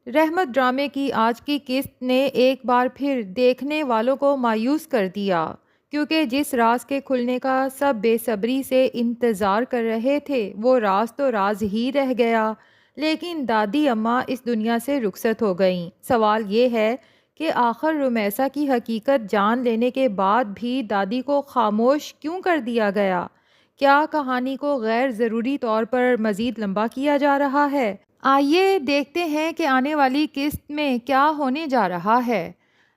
رحمت ڈرامے کی آج کی قسط نے ایک بار پھر دیکھنے والوں کو مایوس کر دیا، کیونکہ جس راز کے کھلنے کا سب بے صبری سے انتظار کر رہے تھے وہ راز تو راز ہی رہ گیا، لیکن دادی اماں اس دنیا سے رخصت ہو گئیں۔ سوال یہ ہے کہ آخر رمیسا کی حقیقت جان لینے کے بعد بھی دادی کو خاموش کیوں کر دیا گیا؟ کیا کہانی کو غیر ضروری طور پر مزید لمبا کیا جا رہا ہے؟ آئیے دیکھتے ہیں کہ آنے والی قسط میں کیا ہونے جا رہا ہے۔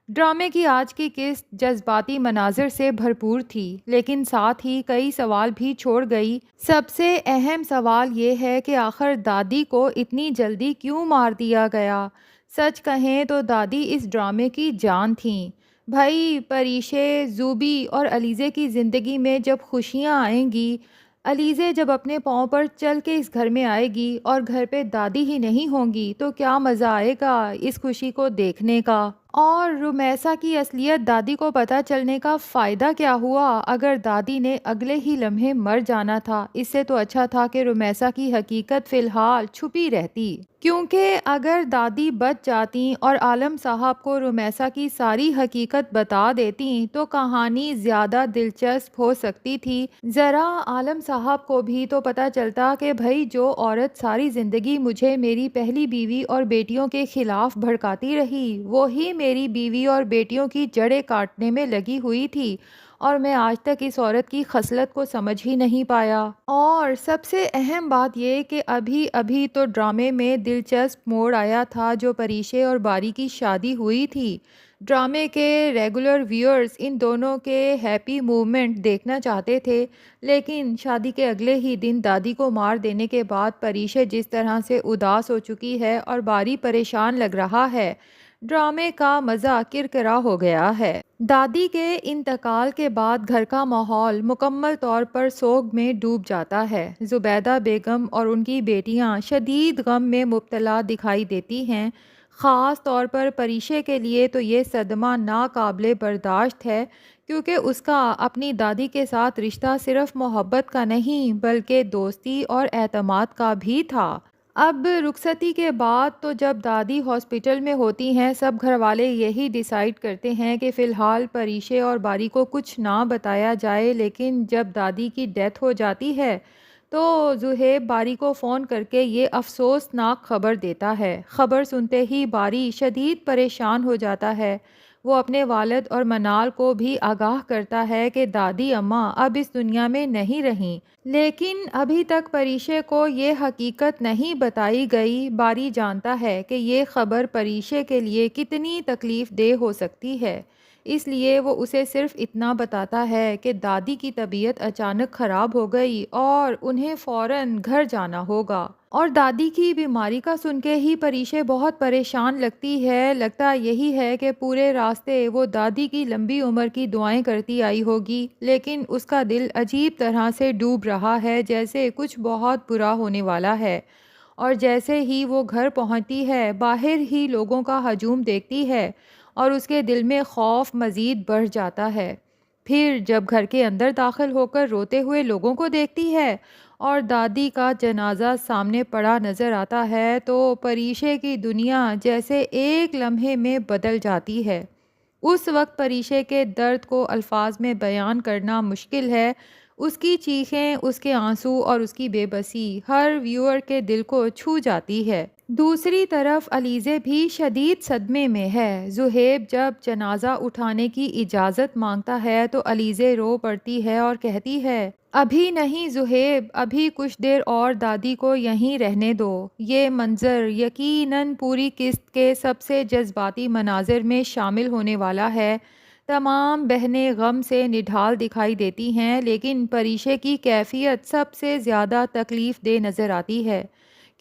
ڈرامے کی آج کی قسط جذباتی مناظر سے بھرپور تھی، لیکن ساتھ ہی کئی سوال بھی چھوڑ گئی۔ سب سے اہم سوال یہ ہے کہ آخر دادی کو اتنی جلدی کیوں مار دیا گیا؟ سچ کہیں تو دادی اس ڈرامے کی جان تھیں۔ بھائی پریشے، زوبی اور علیزے کی زندگی میں جب خوشیاں آئیں گی، علیزے جب اپنے پاؤں پر چل کے اس گھر میں آئے گی اور گھر پہ دادی ہی نہیں ہوں گی تو کیا مزہ آئے گا اس خوشی کو دیکھنے کا؟ اور رمیسا کی اصلیت دادی کو پتہ چلنے کا فائدہ کیا ہوا اگر دادی نے اگلے ہی لمحے مر جانا تھا؟ اس سے تو اچھا تھا کہ رمیسا کی حقیقت فی الحال چھپی رہتی، کیونکہ اگر دادی بچ جاتیں اور عالم صاحب کو رمیسا کی ساری حقیقت بتا دیتیں تو کہانی زیادہ دلچسپ ہو سکتی تھی۔ ذرا عالم صاحب کو بھی تو پتہ چلتا کہ بھائی جو عورت ساری زندگی مجھے میری پہلی بیوی اور بیٹیوں کے خلاف بھڑکاتی رہی وہی میری بیوی اور بیٹیوں کی جڑیں کاٹنے میں لگی ہوئی تھی، اور میں آج تک اس عورت کی خصلت کو سمجھ ہی نہیں پایا۔ اور سب سے اہم بات یہ کہ ابھی ابھی تو ڈرامے میں دلچسپ موڑ آیا تھا جو پریشے اور باری کی شادی ہوئی تھی۔ ڈرامے کے ریگولر ویورز ان دونوں کے ہیپی موومنٹ دیکھنا چاہتے تھے، لیکن شادی کے اگلے ہی دن دادی کو مار دینے کے بعد پریشے جس طرح سے اداس ہو چکی ہے اور باری پریشان لگ رہا ہے، ڈرامے کا مزہ کرکرا ہو گیا ہے۔ دادی کے انتقال کے بعد گھر کا ماحول مکمل طور پر سوگ میں ڈوب جاتا ہے۔ زبیدہ بیگم اور ان کی بیٹیاں شدید غم میں مبتلا دکھائی دیتی ہیں۔ خاص طور پر پریشے کے لیے تو یہ صدمہ ناقابل برداشت ہے، کیونکہ اس کا اپنی دادی کے ساتھ رشتہ صرف محبت کا نہیں بلکہ دوستی اور اعتماد کا بھی تھا۔ اب رخصتی کے بعد تو جب دادی ہاسپٹل میں ہوتی ہیں سب گھر والے یہی ڈیسائیڈ کرتے ہیں کہ فی الحال پریشے اور باری کو کچھ نہ بتایا جائے، لیکن جب دادی کی ڈیتھ ہو جاتی ہے تو زہیب باری کو فون کر کے یہ افسوسناک خبر دیتا ہے۔ خبر سنتے ہی باری شدید پریشان ہو جاتا ہے۔ وہ اپنے والد اور منال کو بھی آگاہ کرتا ہے کہ دادی اماں اب اس دنیا میں نہیں رہیں، لیکن ابھی تک پریشے کو یہ حقیقت نہیں بتائی گئی۔ باری جانتا ہے کہ یہ خبر پریشے کے لیے کتنی تکلیف دہ ہو سکتی ہے، اس لیے وہ اسے صرف اتنا بتاتا ہے کہ دادی کی طبیعت اچانک خراب ہو گئی اور انہیں فوراً گھر جانا ہوگا۔ اور دادی کی بیماری کا سن کے ہی پریشے بہت پریشان لگتی ہے۔ لگتا یہی ہے کہ پورے راستے وہ دادی کی لمبی عمر کی دعائیں کرتی آئی ہوگی، لیکن اس کا دل عجیب طرح سے ڈوب رہا ہے، جیسے کچھ بہت برا ہونے والا ہے۔ اور جیسے ہی وہ گھر پہنچتی ہے باہر ہی لوگوں کا ہجوم دیکھتی ہے اور اس کے دل میں خوف مزید بڑھ جاتا ہے۔ پھر جب گھر کے اندر داخل ہو کر روتے ہوئے لوگوں کو دیکھتی ہے اور دادی کا جنازہ سامنے پڑا نظر آتا ہے تو پریشے کی دنیا جیسے ایک لمحے میں بدل جاتی ہے۔ اس وقت پریشے کے درد کو الفاظ میں بیان کرنا مشکل ہے۔ اس کی چیخیں، اس کے آنسو اور اس کی بے بسی ہر ویور کے دل کو چھو جاتی ہے۔ دوسری طرف علیزے بھی شدید صدمے میں ہے۔ زہیب جب جنازہ اٹھانے کی اجازت مانگتا ہے تو علیزے رو پڑتی ہے اور کہتی ہے، ابھی نہیں زہیب، ابھی کچھ دیر اور دادی کو یہیں رہنے دو۔ یہ منظر یقیناً پوری قسط کے سب سے جذباتی مناظر میں شامل ہونے والا ہے۔ تمام بہنیں غم سے نڈھال دکھائی دیتی ہیں، لیکن پریشے کی کیفیت سب سے زیادہ تکلیف دہ نظر آتی ہے،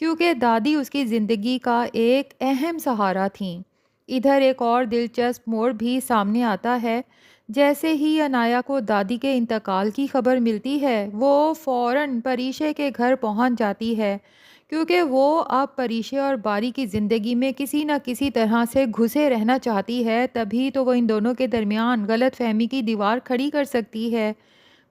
کیونکہ دادی اس کی زندگی کا ایک اہم سہارا تھیں۔ ادھر ایک اور دلچسپ موڑ بھی سامنے آتا ہے۔ جیسے ہی انایا کو دادی کے انتقال کی خبر ملتی ہے وہ فوراً پریشے کے گھر پہنچ جاتی ہے، کیونکہ وہ اب پریشے اور باری کی زندگی میں کسی نہ کسی طرح سے گھسے رہنا چاہتی ہے، تبھی تو وہ ان دونوں کے درمیان غلط فہمی کی دیوار کھڑی کر سکتی ہے۔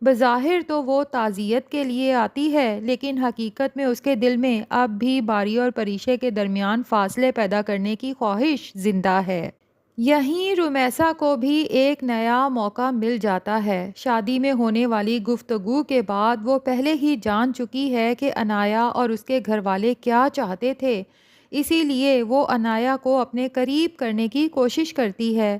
بظاہر تو وہ تعزیت کے لیے آتی ہے، لیکن حقیقت میں اس کے دل میں اب بھی باری اور پریشے کے درمیان فاصلے پیدا کرنے کی خواہش زندہ ہے۔ یہیں رومیسا کو بھی ایک نیا موقع مل جاتا ہے۔ شادی میں ہونے والی گفتگو کے بعد وہ پہلے ہی جان چکی ہے کہ انایا اور اس کے گھر والے کیا چاہتے تھے، اسی لیے وہ انایا کو اپنے قریب کرنے کی کوشش کرتی ہے۔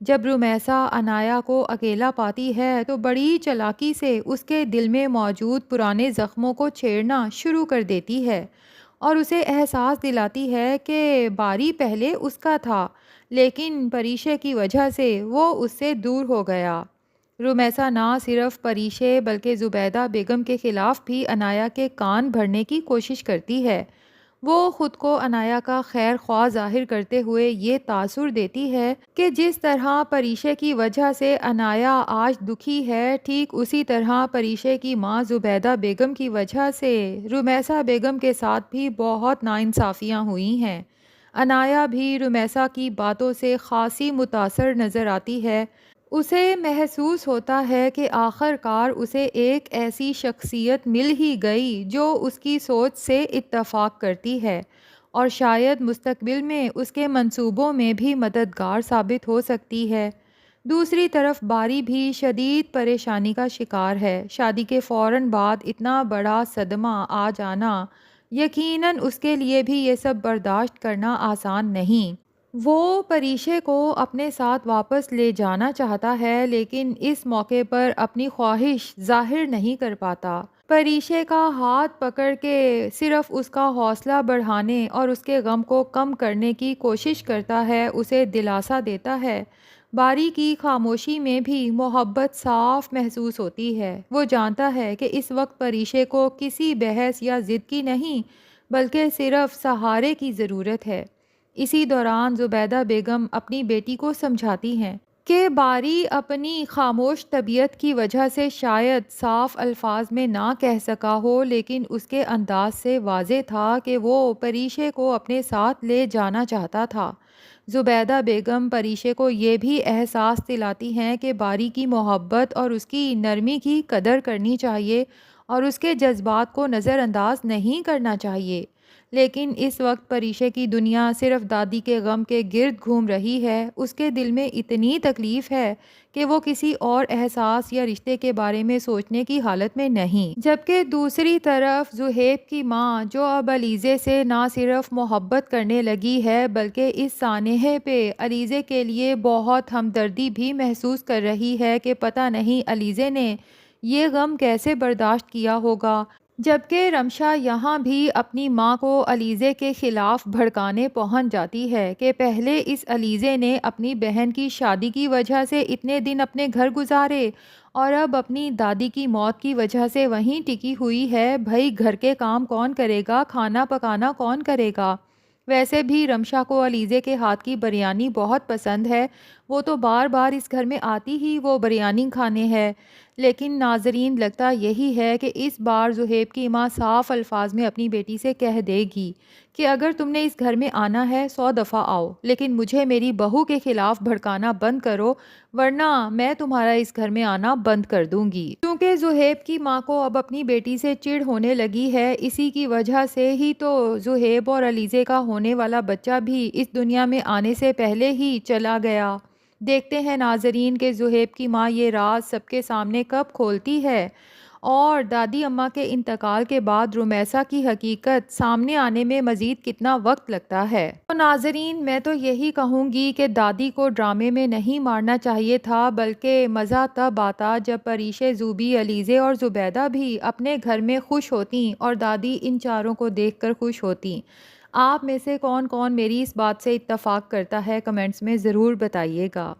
جب رومیسا انایا کو اکیلا پاتی ہے تو بڑی چالاکی سے اس کے دل میں موجود پرانے زخموں کو چھیڑنا شروع کر دیتی ہے اور اسے احساس دلاتی ہے کہ باری پہلے اس کا تھا، لیکن پریشے کی وجہ سے وہ اس سے دور ہو گیا۔ رومیسا نہ صرف پریشے بلکہ زبیدہ بیگم کے خلاف بھی انایا کے کان بھرنے کی کوشش کرتی ہے۔ وہ خود کو انایا کا خیر خواہ ظاہر کرتے ہوئے یہ تاثر دیتی ہے کہ جس طرح پریشے کی وجہ سے انایا آج دکھی ہے، ٹھیک اسی طرح پریشے کی ماں زبیدہ بیگم کی وجہ سے رومیسا بیگم کے ساتھ بھی بہت ناانصافیاں ہوئی ہیں۔ انایا بھی رومیسا کی باتوں سے خاصی متاثر نظر آتی ہے۔ اسے محسوس ہوتا ہے کہ آخر کار اسے ایک ایسی شخصیت مل ہی گئی جو اس کی سوچ سے اتفاق کرتی ہے اور شاید مستقبل میں اس کے منصوبوں میں بھی مددگار ثابت ہو سکتی ہے۔ دوسری طرف باری بھی شدید پریشانی کا شکار ہے۔ شادی کے فوراً بعد اتنا بڑا صدمہ آ جانا، یقیناً اس کے لیے بھی یہ سب برداشت کرنا آسان نہیں۔ وہ پریشے کو اپنے ساتھ واپس لے جانا چاہتا ہے، لیکن اس موقع پر اپنی خواہش ظاہر نہیں کر پاتا۔ پریشے کا ہاتھ پکڑ کے صرف اس کا حوصلہ بڑھانے اور اس کے غم کو کم کرنے کی کوشش کرتا ہے، اسے دلاسا دیتا ہے۔ باری کی خاموشی میں بھی محبت صاف محسوس ہوتی ہے۔ وہ جانتا ہے کہ اس وقت پریشے کو کسی بحث یا ضد کی نہیں بلکہ صرف سہارے کی ضرورت ہے۔ اسی دوران زبیدہ بیگم اپنی بیٹی کو سمجھاتی ہیں کہ باری اپنی خاموش طبیعت کی وجہ سے شاید صاف الفاظ میں نہ کہہ سکا ہو، لیکن اس کے انداز سے واضح تھا کہ وہ پریشے کو اپنے ساتھ لے جانا چاہتا تھا۔ زبیدہ بیگم پریشے کو یہ بھی احساس دلاتی ہیں کہ باری کی محبت اور اس کی نرمی کی قدر کرنی چاہیے اور اس کے جذبات کو نظر انداز نہیں کرنا چاہیے۔ لیکن اس وقت پریشے کی دنیا صرف دادی کے غم کے گرد گھوم رہی ہے۔ اس کے دل میں اتنی تکلیف ہے کہ وہ کسی اور احساس یا رشتے کے بارے میں سوچنے کی حالت میں نہیں۔ جبکہ دوسری طرف زہیب کی ماں، جو اب علیزے سے نہ صرف محبت کرنے لگی ہے بلکہ اس سانحے پہ علیزے کے لیے بہت ہمدردی بھی محسوس کر رہی ہے کہ پتہ نہیں علیزے نے یہ غم کیسے برداشت کیا ہوگا۔ جبکہ رمشا یہاں بھی اپنی ماں کو علیزے کے خلاف بھڑکانے پہنچ جاتی ہے کہ پہلے اس علیزے نے اپنی بہن کی شادی کی وجہ سے اتنے دن اپنے گھر گزارے اور اب اپنی دادی کی موت کی وجہ سے وہیں ٹکی ہوئی ہے۔ بھئی گھر کے کام کون کرے گا، کھانا پکانا کون کرے گا؟ ویسے بھی رمشا کو علیزے کے ہاتھ کی بریانی بہت پسند ہے، وہ تو بار بار اس گھر میں آتی ہی وہ بریانی کھانے ہے۔ لیکن ناظرین، لگتا یہی ہے کہ اس بار زہیب کی ماں صاف الفاظ میں اپنی بیٹی سے کہہ دے گی کہ اگر تم نے اس گھر میں آنا ہے 100 دفعہ آؤ، لیکن مجھے میری بہو کے خلاف بھڑکانا بند کرو، ورنہ میں تمہارا اس گھر میں آنا بند کر دوں گی۔ کیونکہ زہیب کی ماں کو اب اپنی بیٹی سے چڑ ہونے لگی ہے، اسی کی وجہ سے ہی تو زہیب اور علیزے کا ہونے والا بچہ بھی اس دنیا میں آنے سے پہلے ہی چلا گیا۔ دیکھتے ہیں ناظرین کہ زہیب کی ماں یہ راز سب کے سامنے کب کھولتی ہے اور دادی اماں کے انتقال کے بعد رومیسا کی حقیقت سامنے آنے میں مزید کتنا وقت لگتا ہے۔ تو ناظرین، میں تو یہی کہوں گی کہ دادی کو ڈرامے میں نہیں مارنا چاہیے تھا، بلکہ مزہ تب آتا جب پریشے، زوبی، علیزے اور زبیدہ بھی اپنے گھر میں خوش ہوتیں اور دادی ان چاروں کو دیکھ کر خوش ہوتیں۔ آپ میں سے کون کون میری اس بات سے اتفاق کرتا ہے، کمنٹس میں ضرور بتائیے گا۔